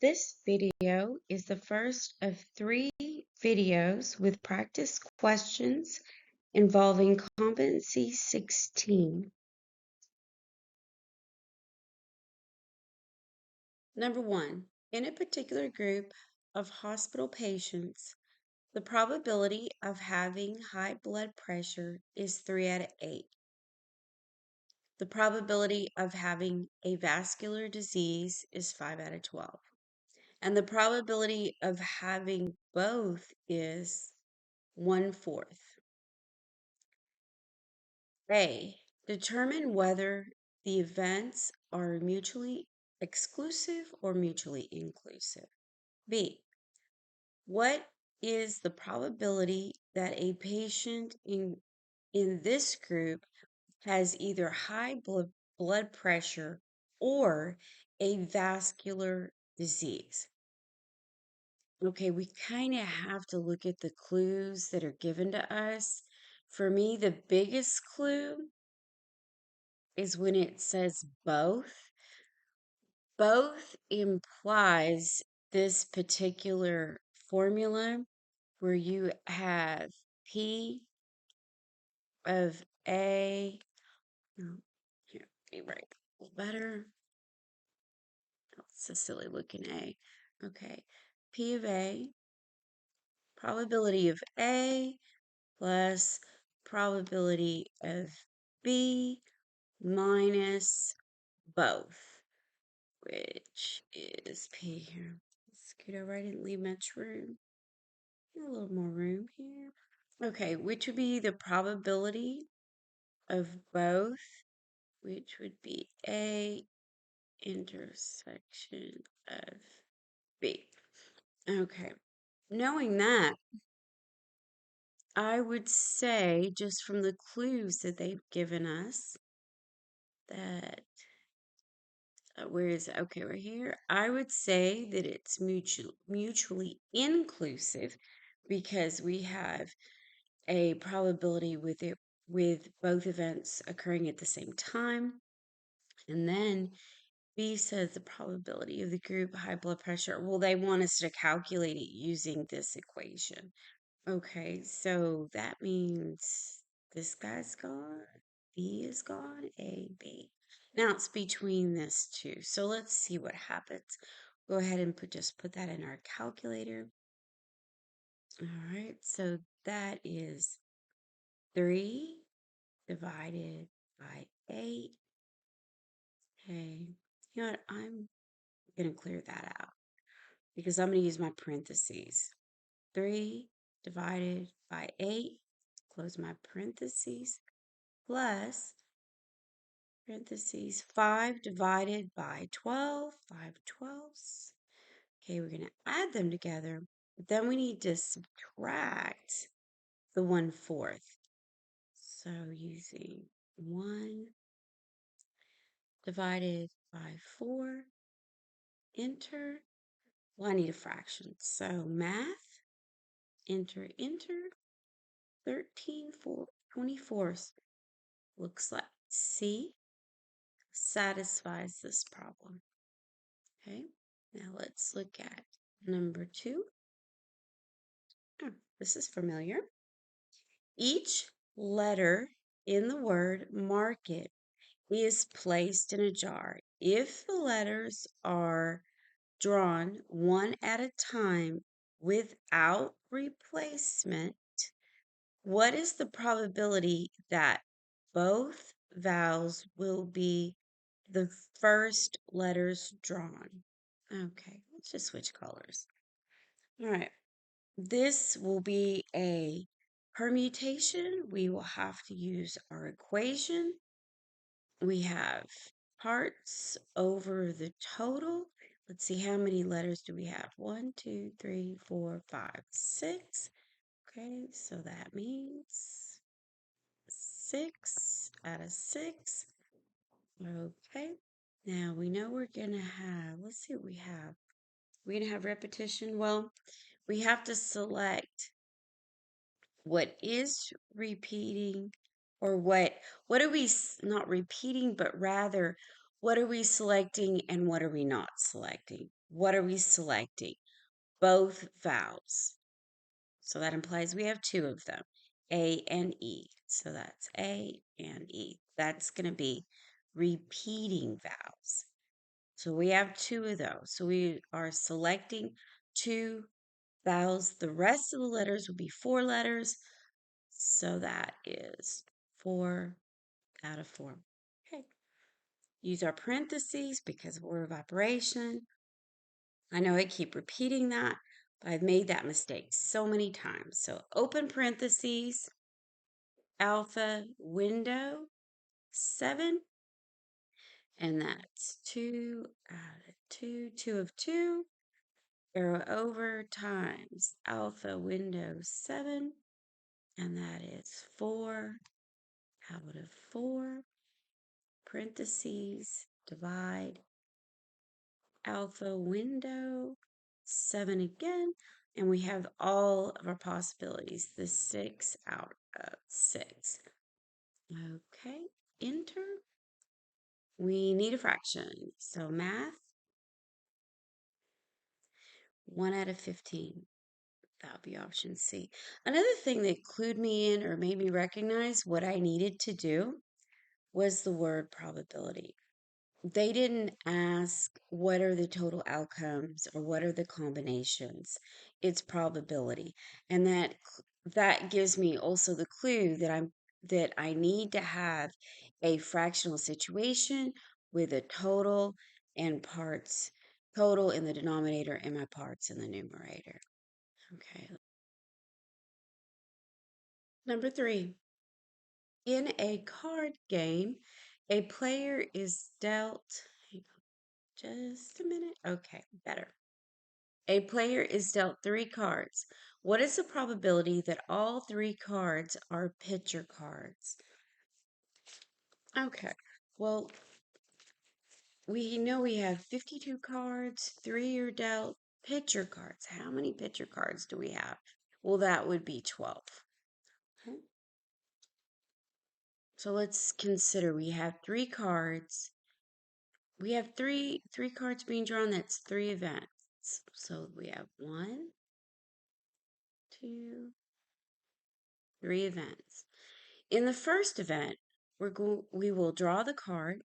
This video is the first of 3 videos with practice questions involving Competency 16. Number 1. In a particular group of hospital patients, the probability of having high blood pressure is 3 out of 8. The probability of having a vascular disease is 5 out of 12. And the probability of having both is 1/4. A. Determine whether the events are mutually exclusive or mutually inclusive. B. What is the probability that a patient in this group has either high blood pressure or a vascular disease? Okay, we kind of have to look at the clues that are given to us. For me, the biggest clue is when it says both. Both implies this particular formula where you have P of A. Oh, here, be right better. Oh, it's a silly looking A. Okay, P of A, probability of A plus probability of B minus both, which is P here. Scoot over. I didn't leave much room. A little more room here. Okay, which would be the probability of both, which would be A intersection of B. Okay, knowing that, I would say, just from the clues that they've given us, that where is it? Okay, right here. I would say that it's mutually inclusive because we have a probability with both events occurring at the same time. And then B says the probability of the group high blood pressure. Well, they want us to calculate it using this equation. Okay, so that means this guy's gone, B is gone, A, B. Now it's between this two. So let's see what happens. Go ahead and just put that in our calculator. All right, so that is 3 divided by 8. Okay, you know what? I'm going to clear that out because I'm going to use my parentheses. 3 divided by 8, close my parentheses, plus parentheses 5 divided by 12, 5/12. Okay, we're going to add them together, but then we need to subtract the 1/4. So using 1 divided by 4, enter. Well, I need a fraction. So math, enter, 13 24ths. Looks like C satisfies this problem. Okay, now let's look at number 2. Oh, this is familiar. Each letter in the word market is placed in a jar. If the letters are drawn one at a time without replacement, what is the probability that both vowels will be the first letters drawn? Okay, let's just switch colors. All right, this will be a permutation. We will have to use our equation. We have parts over the total. Let's see, how many letters do we have? 1, 2, 3, 4, 5, 6. Okay, so that means 6 out of 6. Okay, now we know we're going to have, let's see what we have. We're going to have repetition. Well, we have to select what is repeating, or what are we not repeating, but rather what are we selecting and what are we not selecting. what are we selecting? Both vowels. So that implies we have two of them, A and E. So that's A and E. That's going to be repeating vowels. So we have two of those. So we are selecting two vowels. The rest of the letters will be four letters. So that is 4 out of 4. Okay. Use our parentheses because of order of operation. I know I keep repeating that, but I've made that mistake so many times. So open parentheses, alpha window 7, and that's 2 out of 2, 2 of 2, arrow over times alpha window 7, and that is 4 out of 4, parentheses, divide, alpha window 7 again, and we have all of our possibilities, the 6 out of 6. Okay, enter. We need a fraction, so math, 1 out of 15. That would be option C. Another thing that clued me in or made me recognize what I needed to do was the word probability. They didn't ask what are the total outcomes or what are the combinations. It's probability. And that gives me also the clue that I need to have a fractional situation with a total and parts, total in the denominator and my parts in the numerator. Okay. Number 3. In a card game, a player is dealt. Hang on just a minute. Okay, better. A player is dealt 3 cards. What is the probability that all 3 cards are picture cards? Okay, well, we know we have 52 cards, 3 are dealt picture cards. How many picture cards do we have? Well, that would be 12. Okay. So let's consider we have 3 cards. We have three cards being drawn. That's 3 events. So we have 1, 2, 3 events. In the first event, we will draw the card.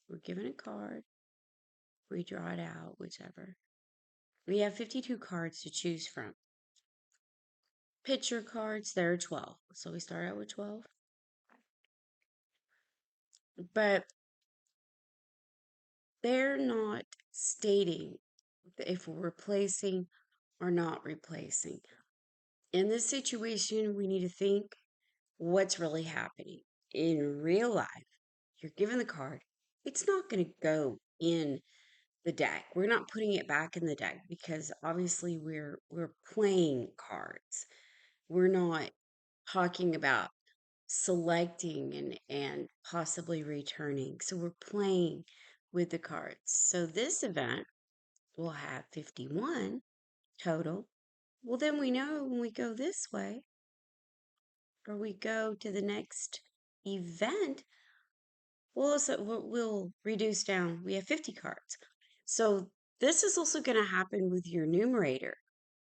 We're given a card. We draw it out, whichever. We have 52 cards to choose from. Picture cards, there are 12. So we start out with 12. But they're not stating if we're replacing or not replacing. In this situation, we need to think what's really happening. In real life, you're given the card. It's not going to go in the deck. We're not putting it back in the deck because obviously we're playing cards. We're not talking about selecting and possibly returning. So we're playing with the cards. So this event will have 51 total. Well, then we know when we go this way or we go to the next event, we'll reduce down. We have 50 cards. So this is also going to happen with your numerator.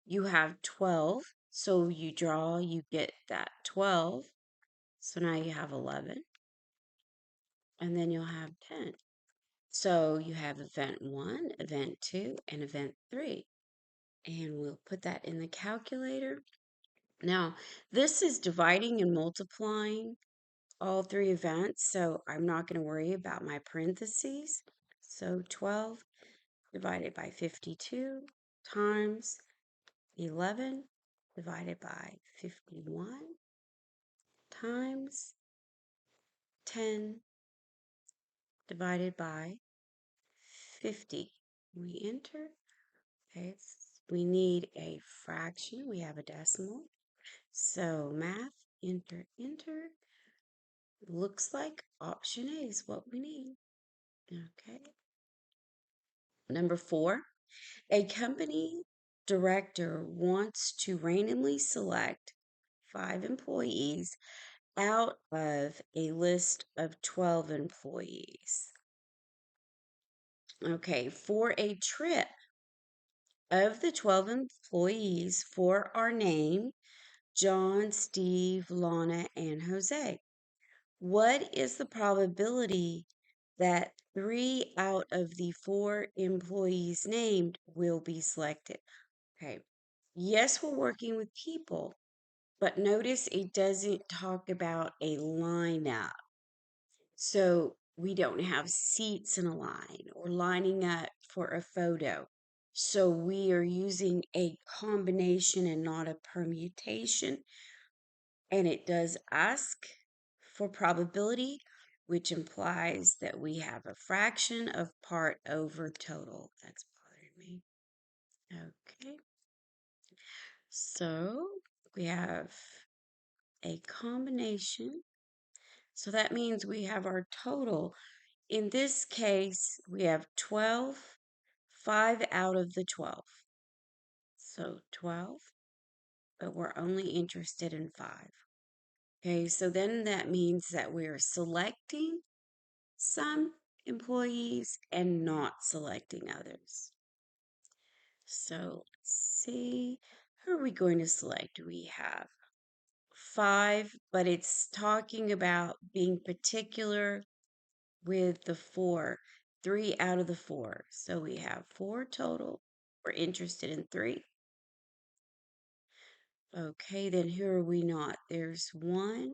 You have 12. So you draw, you get that 12. So now you have 11. And then you'll have 10. So you have event 1, event 2, and event 3. And we'll put that in the calculator. Now, this is dividing and multiplying all 3 events, so I'm not going to worry about my parentheses. So 12 divided by 52 times 11 divided by 51 times 10 divided by 50. We enter. Okay, we need a fraction. We have a decimal. So math, enter, enter. Looks like option A is what we need. Okay. Number 4, a company director wants to randomly select 5 employees out of a list of 12 employees. Okay, for a trip of the 12 employees for our name, John, Steve, Lana, and Jose, what is the probability that 3 out of the 4 employees named will be selected? Okay. Yes, we're working with people, but notice it doesn't talk about a lineup. So we don't have seats in a line or lining up for a photo. So we are using a combination and not a permutation. And it does ask for probability, which implies that we have a fraction of part over total. That's bothering me. Okay. So we have a combination. So that means we have our total. In this case, we have 12, 5 out of the 12. So 12, but we're only interested in 5. Okay, so then that means that we're selecting some employees and not selecting others. So let's see, who are we going to select? We have 5, but it's talking about being particular with the 4, 3 out of the 4. So we have 4 total. We're interested in 3. Okay, then who are we not? There's 1.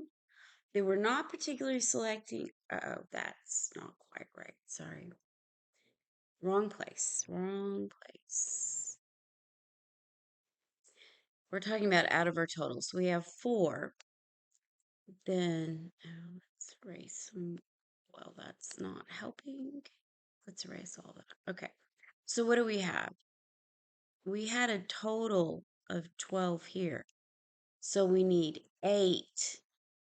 They were not particularly selecting. Oh, that's not quite right. Sorry. Wrong place. Wrong place. We're talking about out of our total. So we have 4. Then, let's erase some. Well, that's not helping. Let's erase all that. Okay. So what do we have? We had a total of 12 here. So we need 8.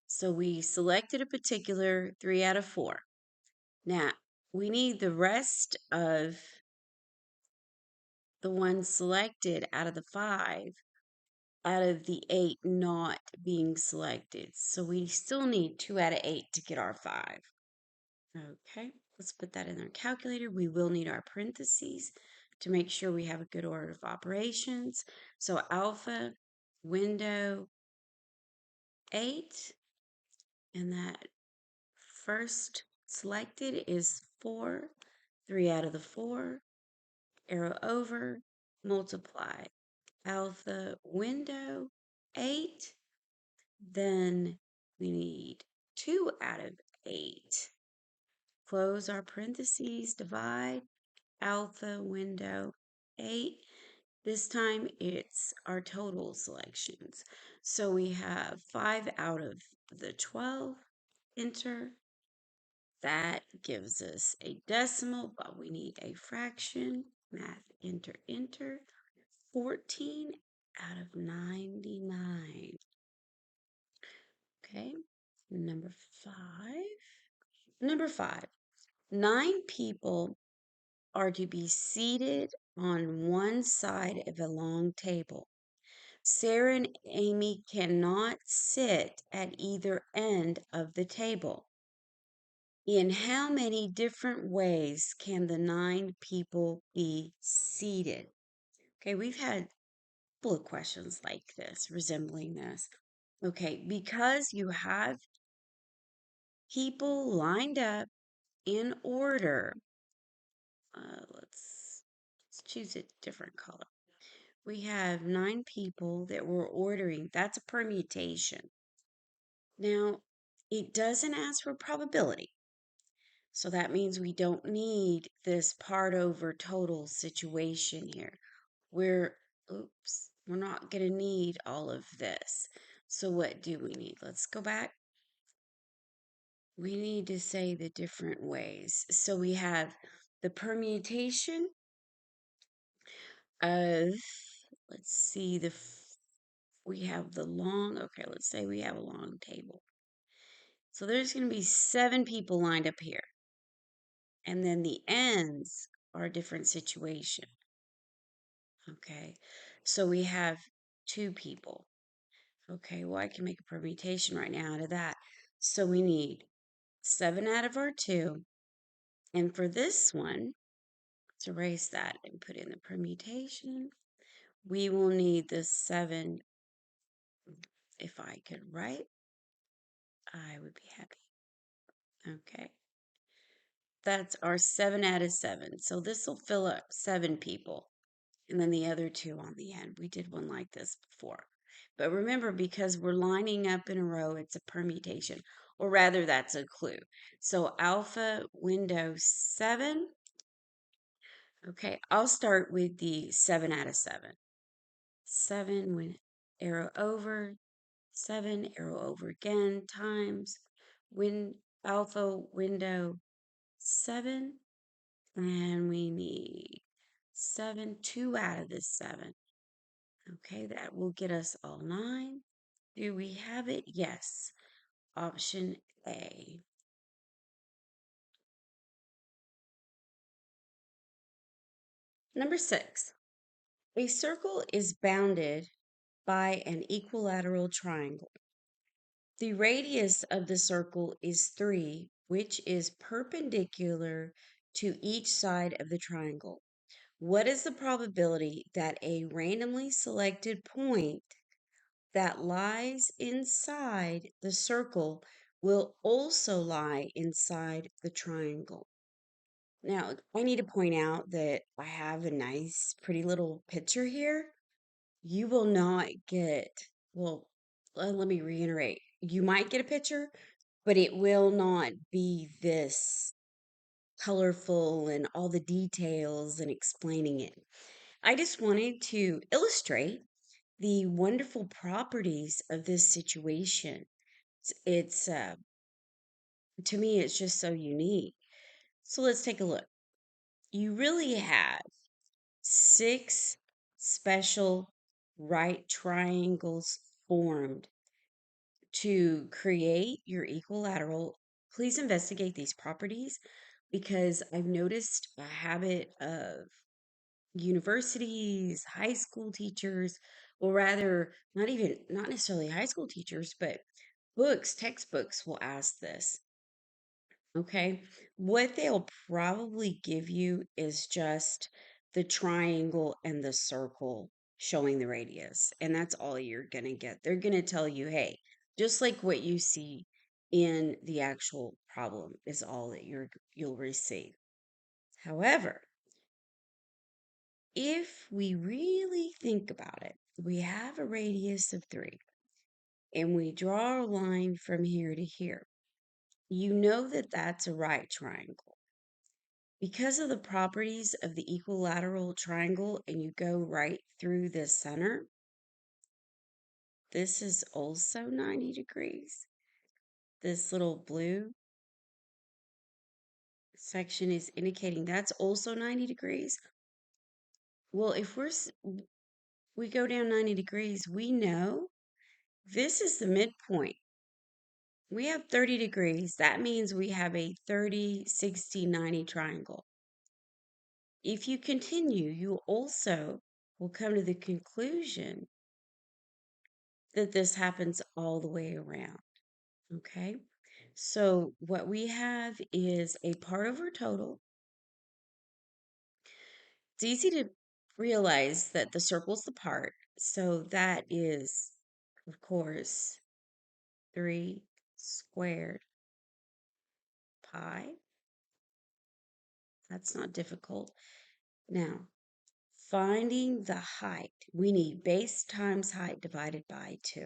So we selected a particular 3 out of 4. Now, we need the rest of the ones selected out of the 5, out of the 8 not being selected. So we still need 2 out of 8 to get our 5. Okay, let's put that in our calculator. We will need our parentheses to make sure we have a good order of operations. So alpha, window, 8, and that first selected is 4, 3 out of the 4, arrow over, multiply, alpha, window, 8, then we need 2 out of 8. Close our parentheses, divide, alpha, window, 8. This time it's our total selections. So we have 5 out of the 12, enter. That gives us a decimal, but we need a fraction. Math, enter, enter. 14 out of 99. Okay, number 5. Number 5, 9 people are to be seated on one side of a long table. Sarah and Amy cannot sit at either end of the table. In how many different ways can the 9 people be seated? Okay, we've had a couple of questions like this, resembling this. Okay, because you have people lined up in order, let's choose a different color. We have 9 people that we're ordering. That's a permutation. Now, it doesn't ask for probability. So that means we don't need this part over total situation here. We're not going to need all of this. So what do we need? Let's go back. We need to say the different ways. So we have the permutation of, let's see, we have the long, okay, let's say we have a long table. So there's going to be 7 people lined up here. And then the ends are a different situation. Okay, so we have 2 people. Okay, well, I can make a permutation right now out of that. So we need 7 out of our 2. And for this one, Let's erase that and put in the permutation. We will need the 7. If I could write, I would be happy. Okay. That's our 7 out of 7. So this will fill up 7 people. And then the other 2 on the end. We did one like this before. But remember, because we're lining up in a row, it's a permutation. Or rather, that's a clue. So alpha window 7. Okay, I'll start with the 7 out of 7. 7 with arrow over, 7 arrow over again times alpha window 7, and we need 7, 2 out of this 7. Okay, that will get us all 9. Do we have it? Yes. Option A. Number 6. A circle is bounded by an equilateral triangle. The radius of the circle is 3, which is perpendicular to each side of the triangle. What is the probability that a randomly selected point that lies inside the circle will also lie inside the triangle? Now, I need to point out that I have a nice, pretty little picture here. You will not get, well, let me reiterate. You might get a picture, but it will not be this colorful and all the details and explaining it. I just wanted to illustrate the wonderful properties of this situation. It's to me, it's just so unique. So let's take a look. You really have 6 special right triangles formed to create your equilateral. Please investigate these properties because I've noticed a habit of universities, high school teachers, or rather, not necessarily high school teachers, but textbooks will ask this. Okay. What they'll probably give you is just the triangle and the circle showing the radius. And that's all you're going to get. They're going to tell you, hey, just like what you see in the actual problem is all that you'll receive. However, if we really think about it, we have a radius of 3 and we draw a line from here to here. You know that that's a right triangle. Because of the properties of the equilateral triangle and you go right through the center, this is also 90 degrees. This little blue section is indicating that's also 90 degrees. Well, if we go down 90 degrees, we know this is the midpoint. We have 30 degrees. That means we have a 30, 60, 90 triangle. If you continue, you also will come to the conclusion that this happens all the way around. Okay. So what we have is a part over total. It's easy to realize that the circle's the part. So that is, of course, 3 squared pi. That's not difficult. Now, finding the height, we need base times height divided by 2.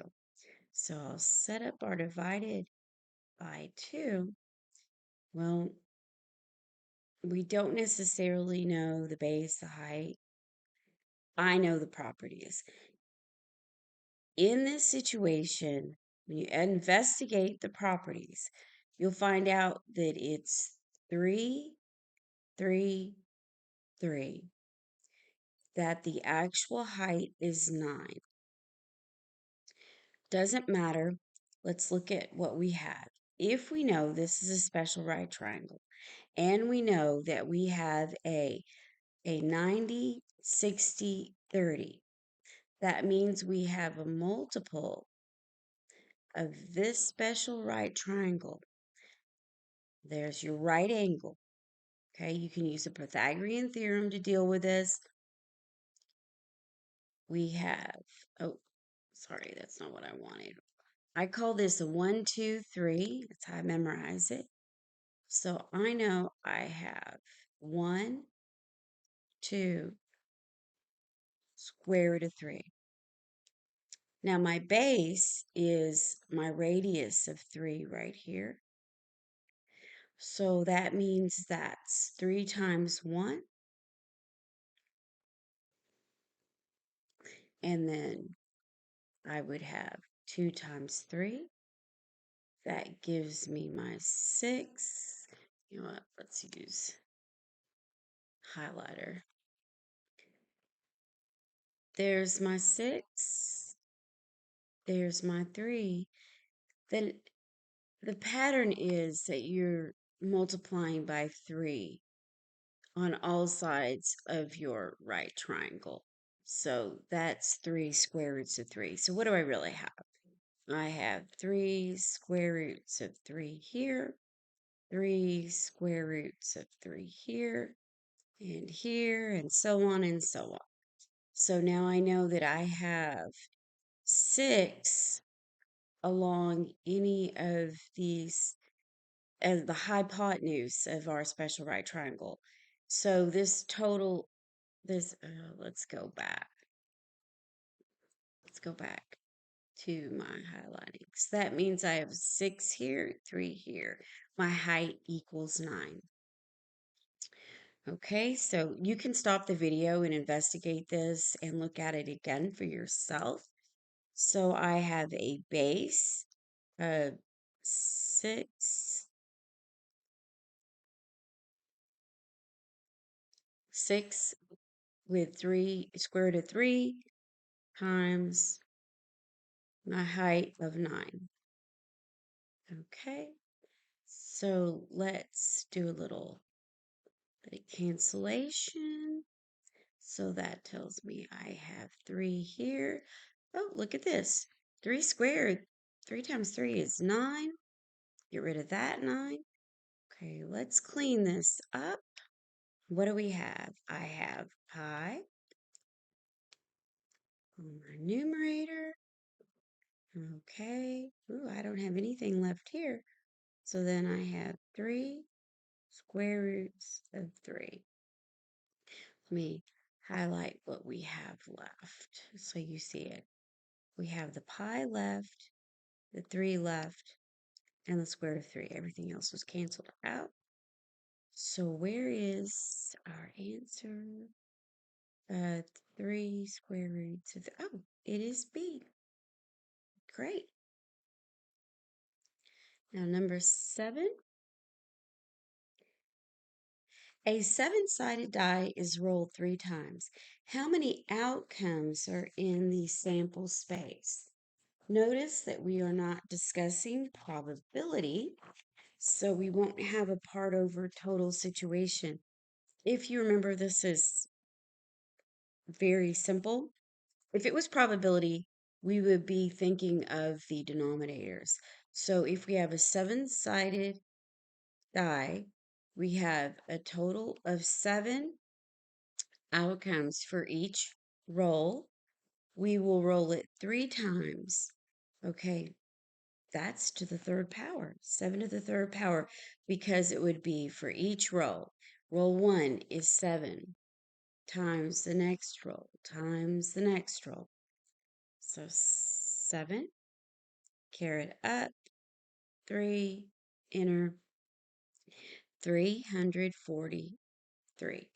So I'll set up our divided by 2. Well, we don't necessarily know the base, the height. I know the properties. In this situation, when you investigate the properties, you'll find out that it's 3, 3, 3, that the actual height is 9. Doesn't matter. Let's look at what we have. If we know this is a special right triangle, and we know that we have a 90, 60, 30, that means we have a multiple of this special right triangle. There's your right angle. Okay, you can use the Pythagorean theorem to deal with this. We have, oh, sorry, that's not what I wanted. I call this a 1, 2, 3. That's how I memorize it. So I know I have 1, 2, square root of 3. Now my base is my radius of 3 right here. So that means that's 3 times 1. And then I would have 2 times 3. That gives me my 6. You know what? Let's use highlighter. There's my 6. There's my 3. Then the pattern is that you're multiplying by 3 on all sides of your right triangle. So that's 3 square roots of 3. So what do I really have? I have 3 square roots of 3 here, 3 square roots of 3 here, and so on and so on. So now I know that I have 6 along any of these as the hypotenuse of our special right triangle. So this total, let's go back. Let's go back to my highlighting. So that means I have 6 here, 3 here. My height equals 9. Okay, so you can stop the video and investigate this and look at it again for yourself. So I have a base of 6 with 3 square root of 3 times my height of 9. Okay, so let's do a little bit of cancellation. So that tells me I have 3 here. Oh, look at this. 3 squared. 3 times 3 is 9. Get rid of that 9. Okay, let's clean this up. What do we have? I have pi on my numerator. Okay. Ooh, I don't have anything left here. So then I have 3 square roots of 3. Let me highlight what we have left so you see it. We have the pi left, the 3 left, and the square root of 3. Everything else was canceled out. So where is our answer? 3 square roots of, oh, it is B. Great. Now number 7. A 7-sided die is rolled 3 times. How many outcomes are in the sample space? Notice that we are not discussing probability, so we won't have a part over total situation. If you remember, this is very simple. If it was probability, we would be thinking of the denominators. So if we have a 7-sided die, we have a total of 7 outcomes for each roll. We will roll it 3 times. Okay, that's to the 3rd power, 7 to the 3rd power, because it would be for each roll. Roll 1 is 7 times the next roll times the next roll. So 7, caret up, 3, enter, 343.